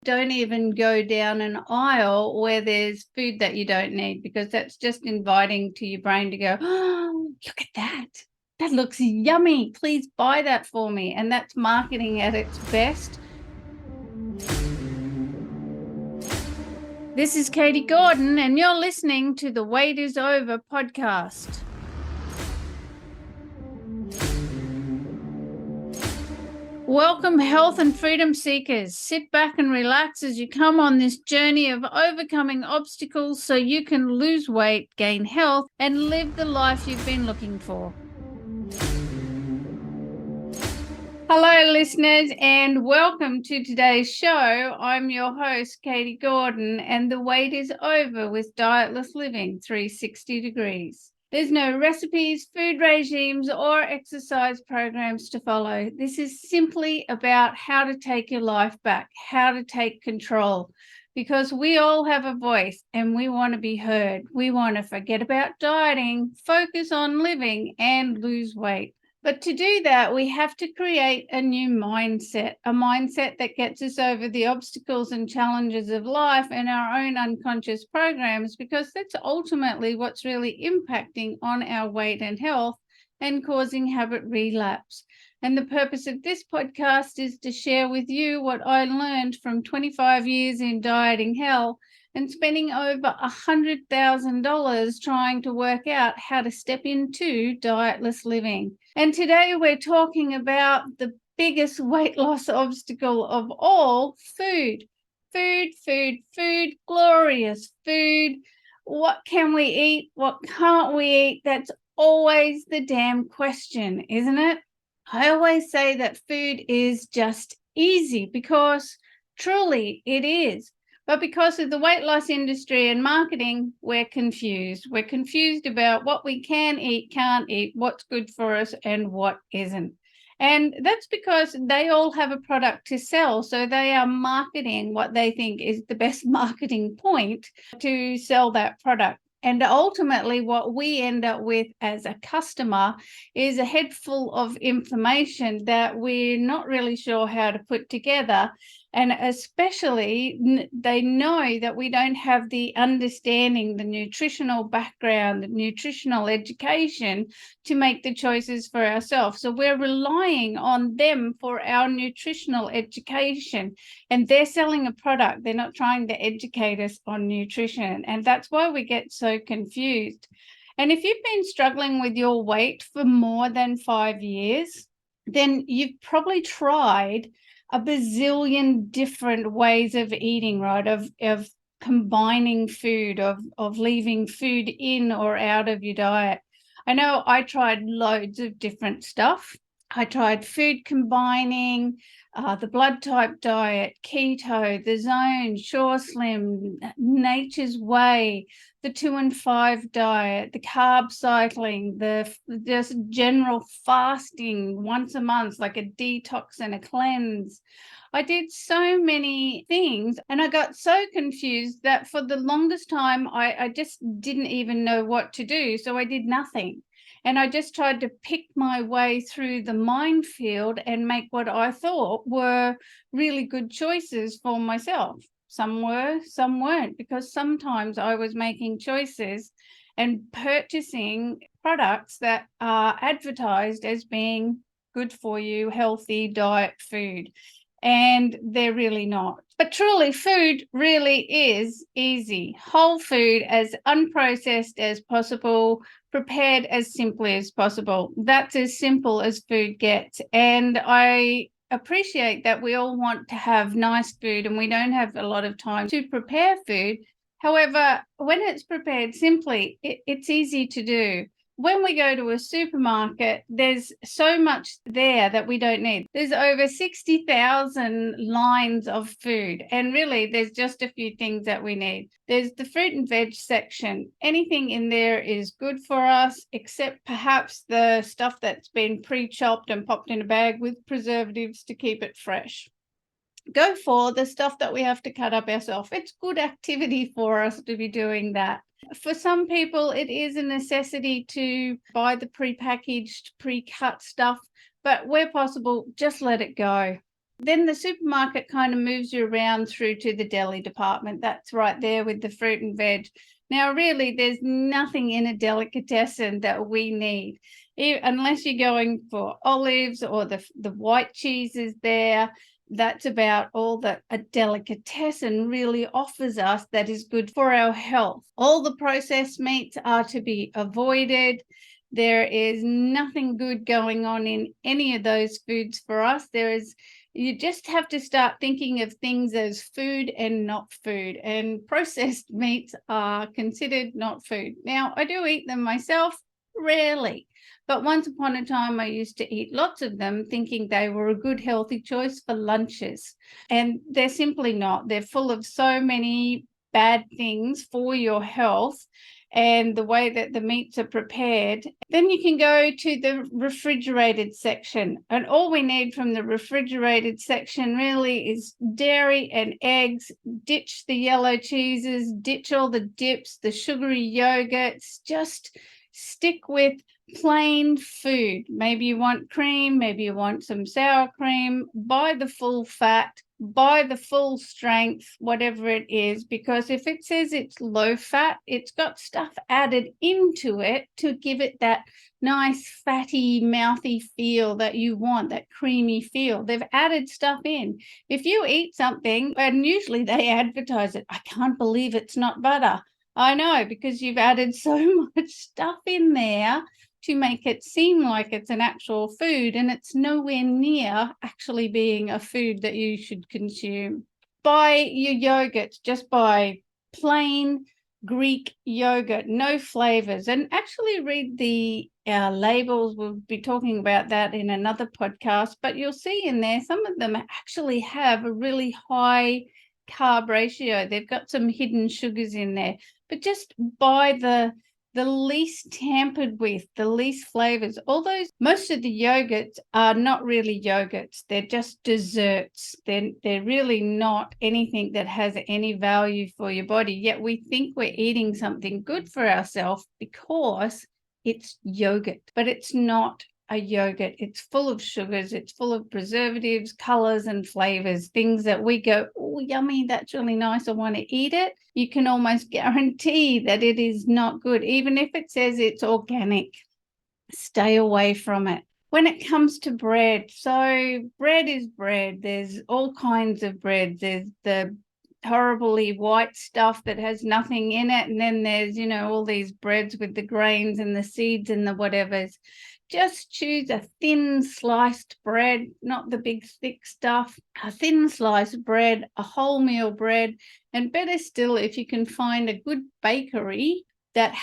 Don't even go down an aisle where there's food that you don't need, because that's just inviting to your brain to go, oh, look at that. That looks yummy. Please buy that for me. And that's marketing at its best. This is Katie Gordon, and you're listening to the Wait is Over podcast. Welcome, health and freedom seekers. Sit back and relax as you come on this journey of overcoming obstacles so you can lose weight, gain health, and live the life you've been looking for. Hello, listeners, and welcome to today's show. I'm your host, Katie Gordon, and the wait is over with Dietless Living 360 degrees. There's no recipes, food regimes, or exercise programs to follow. This is simply about how to take your life back, how to take control, because we all have a voice and we want to be heard. We want to forget about dieting, focus on living, and lose weight. But to do that, we have to create a new mindset, a mindset that gets us over the obstacles and challenges of life and our own unconscious programs, because that's ultimately what's really impacting on our weight and health and causing habit relapse. And the purpose of this podcast is to share with you what I learned from 25 years in dieting hell and spending over $100,000 trying to work out how to step into dietless living. And today we're talking about the biggest weight loss obstacle of all, food. Food, glorious food. What can we eat? What can't we eat? That's always the damn question, isn't it? I always say that food is just easy, because truly it is. But because of the weight loss industry and marketing, we're confused. We're confused about what we can eat, can't eat, what's good for us, and what isn't. And that's because they all have a product to sell. So they are marketing what they think is the best marketing point to sell that product. And ultimately, what we end up with as a customer is a head full of information that we're not really sure how to put together. And especially, they know that we don't have the understanding, the nutritional background, the nutritional education to make the choices for ourselves. So we're relying on them for our nutritional education, and they're selling a product. They're not trying to educate us on nutrition. And that's why we get so confused. And if you've been struggling with your weight for more than 5 years, then you've probably tried a bazillion different ways of eating, right? Of combining food, of leaving food in or out of your diet. I know I tried loads of different stuff. I tried food combining, the blood type diet, keto, the zone, Sure Slim, Nature's Way, the 2 and 5 diet, the carb cycling, the just general fasting once a month, like a detox and a cleanse. I did so many things, and I got so confused that for the longest time, I just didn't even know what to do. So I did nothing. And I just tried to pick my way through the minefield and make what I thought were really good choices for myself. Some were, some weren't, because sometimes I was making choices and purchasing products that are advertised as being good for you, healthy diet food. And they're really not. But truly, food really is easy. Whole food, as unprocessed as possible, prepared as simply as possible. That's as simple as food gets. And I appreciate that we all want to have nice food and we don't have a lot of time to prepare food. However, when it's prepared simply, it's easy to do. When we go to a supermarket, there's so much there that we don't need. There's over 60,000 lines of food, and really there's just a few things that we need. There's the fruit and veg section. Anything in there is good for us, except perhaps the stuff that's been pre-chopped and popped in a bag with preservatives to keep it fresh. Go for the stuff that we have to cut up ourselves. It's good activity for us to be doing that. For some people, it is a necessity to buy the prepackaged, pre-cut stuff, but where possible, just let it go. Then the supermarket kind of moves you around through to the deli department. That's right there with the fruit and veg. Now, really, there's nothing in a delicatessen that we need, unless you're going for olives or the white cheeses there. That's about all that a delicatessen really offers us that is good for our health. All the processed meats are to be avoided. There is nothing good going on in any of those foods for us. You just have to start thinking of things as food and not food. And processed meats are considered not food. Now, I do eat them myself, rarely. But once upon a time, I used to eat lots of them, thinking they were a good, healthy choice for lunches. And they're simply not. They're full of so many bad things for your health and the way that the meats are prepared. Then you can go to the refrigerated section. And all we need from the refrigerated section really is dairy and eggs. Ditch the yellow cheeses, ditch all the dips, the sugary yogurts. Just stick with plain food. Maybe you want cream, maybe you want some sour cream. Buy the full fat, buy the full strength, whatever it is, because if it says it's low fat, it's got stuff added into it to give it that nice fatty mouthy feel that you want, that creamy feel. They've added stuff in. If you eat something, and usually they advertise it, I can't believe it's not butter. I know, because you've added so much stuff in there to make it seem like it's an actual food, and it's nowhere near actually being a food that you should consume. Buy your yogurt, just buy plain Greek yogurt, no flavors, and actually read the labels. We'll be talking about that in another podcast, but you'll see in there some of them actually have a really high carb ratio. They've got some hidden sugars in there, but just buy the least tampered with, the least flavors. Most of the yogurts are not really yogurts. They're just desserts. They're really not anything that has any value for your body. Yet we think we're eating something good for ourselves because it's yogurt, but it's not a yogurt. It's full of sugars, it's full of preservatives, colors and flavors, things that we go, oh, yummy, that's really nice, I want to eat it. You can almost guarantee that it is not good. Even if it says it's organic, stay away from it. When it comes to bread, so bread is bread. There's all kinds of bread. There's the horribly white stuff that has nothing in it, and then there's all these breads with the grains and the seeds and the whatevers. Just choose a thin sliced bread, not the big thick stuff. A thin sliced bread, a wholemeal bread, and better still if you can find a good bakery that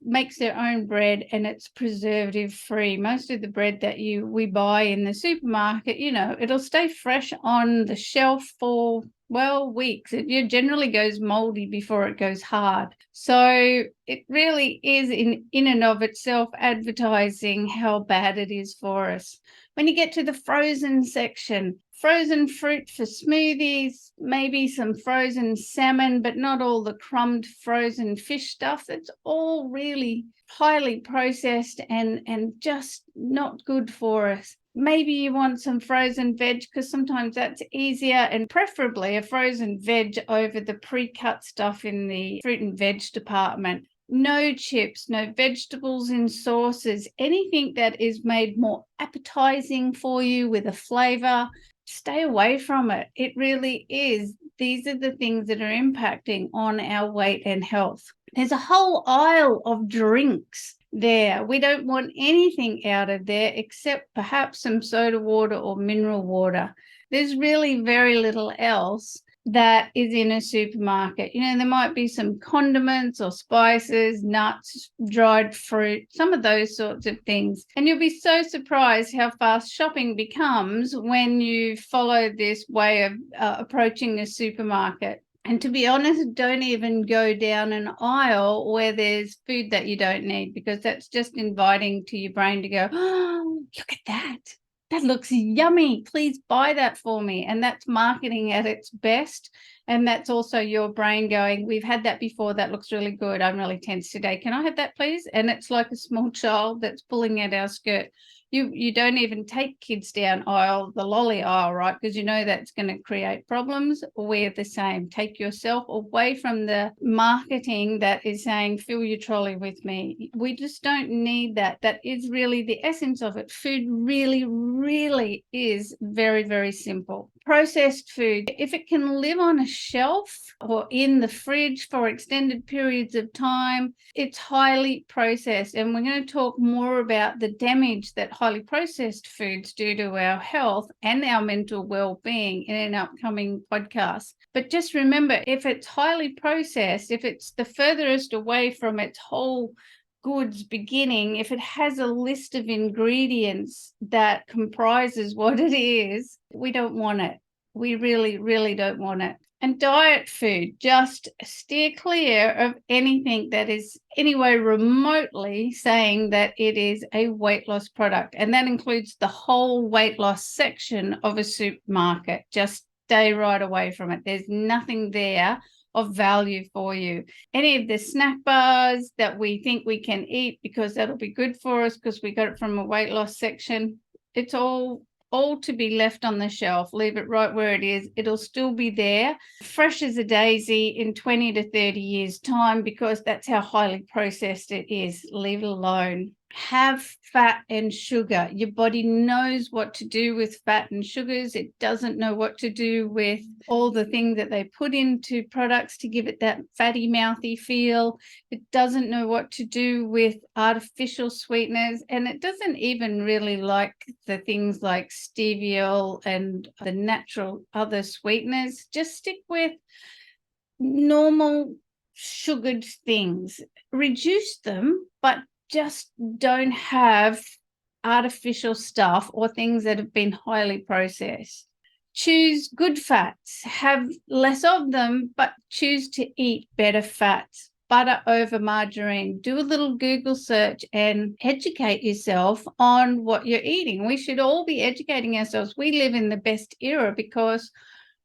makes their own bread and it's preservative free. Most of the bread that we buy in the supermarket, it'll stay fresh on the shelf for weeks. It generally goes moldy before it goes hard. So it really is in and of itself advertising how bad it is for us. When you get to the frozen section, frozen fruit for smoothies, maybe some frozen salmon, but not all the crumbed frozen fish stuff. That's all really highly processed and just not good for us. Maybe you want some frozen veg because sometimes that's easier, and preferably a frozen veg over the pre-cut stuff in the fruit and veg department. No chips, no vegetables in sauces, anything that is made more appetizing for you with a flavor. Stay away from it. It really is. These are the things that are impacting on our weight and health. There's a whole aisle of drinks there. We don't want anything out of there except perhaps some soda water or mineral water. There's really very little else that is in a supermarket. There might be some condiments or spices, nuts, dried fruit, some of those sorts of things. And you'll be so surprised how fast shopping becomes when you follow this way of approaching a supermarket. And to be honest, don't even go down an aisle where there's food that you don't need, because that's just inviting to your brain to go, oh, look at that. That looks yummy. Please buy that for me. And that's marketing at its best. And that's also your brain going, we've had that before. That looks really good. I'm really tense today. Can I have that, please? And it's like a small child that's pulling at our skirt. You don't even take kids down the lolly aisle, right? Because you know that's going to create problems. We're the same. Take yourself away from the marketing that is saying, fill your trolley with me. We just don't need that. That is really the essence of it. Food really, really is very, very simple. Processed food, if it can live on a shelf or in the fridge for extended periods of time, it's highly processed. And we're going to talk more about the damage that highly processed foods do to our health and our mental well-being in an upcoming podcast. But just remember, if it's highly processed, if it's the furthest away from its whole goods beginning, if it has a list of ingredients that comprises what it is, we don't want it. We really, really don't want it. And diet food, just steer clear of anything that is anyway remotely saying that it is a weight loss product. And that includes the whole weight loss section of a supermarket. Just stay right away from it. There's nothing there of value for you. Any of the snack bars that we think we can eat because that'll be good for us because we got it from a weight loss section, it's all to be left on the shelf. Leave it right where it is. It'll still be there, fresh as a daisy in 20 to 30 years' time, because that's how highly processed it is. Leave it alone. Have fat and sugar. Your body knows what to do with fat and sugars. It doesn't know what to do with all the things that they put into products to give it that fatty, mouthy feel. It doesn't know what to do with artificial sweeteners, and it doesn't even really like the things like stevia and the natural other sweeteners. Just stick with normal sugared things. Reduce them, but just don't have artificial stuff or things that have been highly processed. Choose good fats, have less of them, but choose to eat better fats. Butter over margarine. Do a little Google search and educate yourself on what you're eating. We should all be educating ourselves. We live in the best era because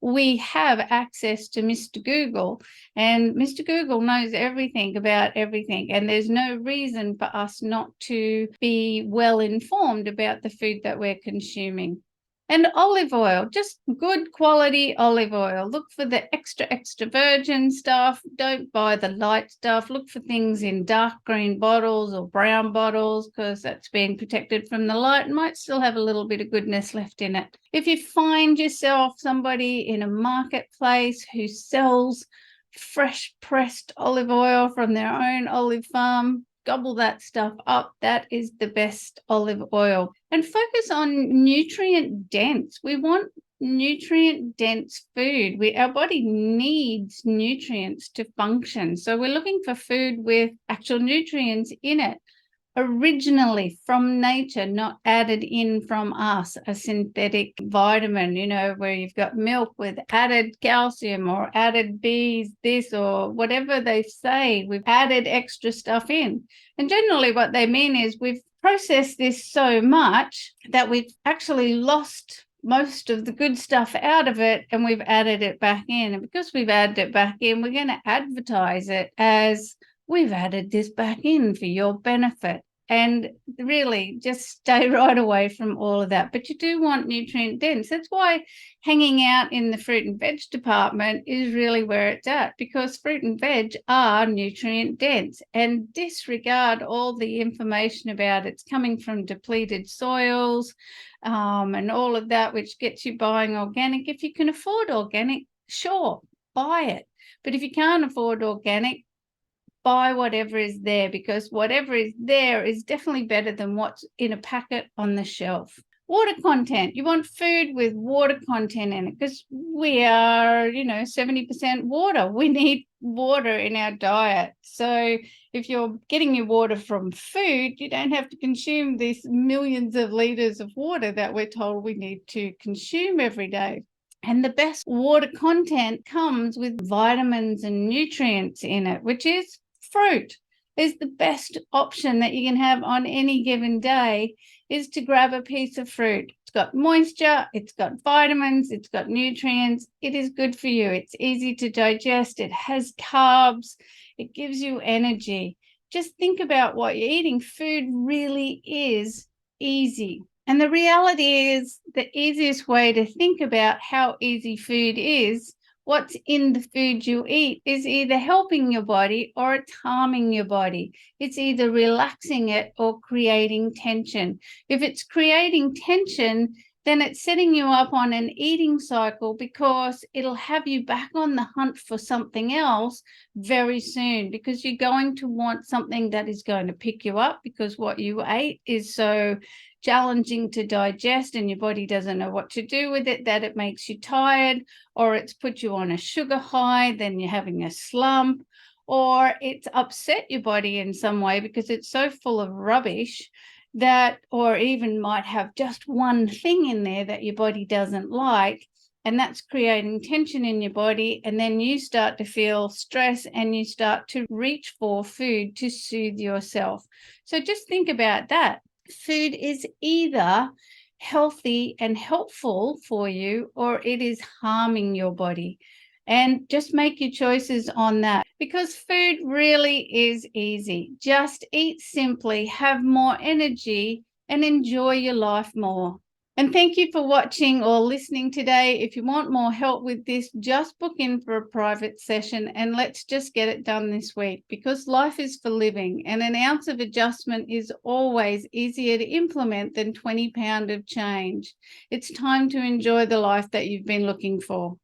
we have access to Mr. Google, and Mr. Google knows everything about everything, and there's no reason for us not to be well informed about the food that we're consuming. And olive oil, just good quality olive oil. Look for the extra virgin stuff. Don't buy the light stuff. Look for things in dark green bottles or brown bottles, because that's being protected from the light and might still have a little bit of goodness left in it. If you find yourself somebody in a marketplace who sells fresh pressed olive oil from their own olive farm, gobble that stuff up. That is the best olive oil. And focus on nutrient dense. We want nutrient dense food. Our body needs nutrients to function. So we're looking for food with actual nutrients in it, originally from nature, not added in from us, a synthetic vitamin, where you've got milk with added calcium or added B's, this or whatever they say. We've added extra stuff in. And generally what they mean is we've processed this so much that we've actually lost most of the good stuff out of it, and we've added it back in. And because we've added it back in, we're going to advertise it as, we've added this back in for your benefit. And really just stay right away from all of that. But you do want nutrient dense. That's why hanging out in the fruit and veg department is really where it's at, because fruit and veg are nutrient dense. And disregard all the information about it's coming from depleted soils and all of that, which gets you buying organic. If you can afford organic, sure, buy it. But if you can't afford organic, buy whatever is there, because whatever is there is definitely better than what's in a packet on the shelf. Water content. You want food with water content in it, because we are, 70% water. We need water in our diet. So if you're getting your water from food, you don't have to consume these millions of liters of water that we're told we need to consume every day. And the best water content comes with vitamins and nutrients in it, which is fruit. Is the best option that you can have on any given day, is to grab a piece of fruit. It's got moisture, it's got vitamins, it's got nutrients. It is good for you. It's easy to digest. It has carbs. It gives you energy. Just think about what you're eating. Food really is easy. And the reality is the easiest way to think about how easy food is, what's in the food you eat, is either helping your body or it's harming your body. It's either relaxing it or creating tension. If it's creating tension, then it's setting you up on an eating cycle because it'll have you back on the hunt for something else very soon, because you're going to want something that is going to pick you up because what you ate is so challenging to digest and your body doesn't know what to do with it, that it makes you tired, or it's put you on a sugar high, then you're having a slump, or it's upset your body in some way because it's so full of rubbish that, or even might have just one thing in there that your body doesn't like, and that's creating tension in your body. And then you start to feel stress and you start to reach for food to soothe yourself. So just think about that. Food is either healthy and helpful for you or it is harming your body. And just make your choices on that, because food really is easy. Just eat simply, have more energy, and enjoy your life more. And thank you for watching or listening today. If you want more help with this, just book in for a private session and let's just get it done this week, because life is for living and an ounce of adjustment is always easier to implement than 20 pounds of change. It's time to enjoy the life that you've been looking for.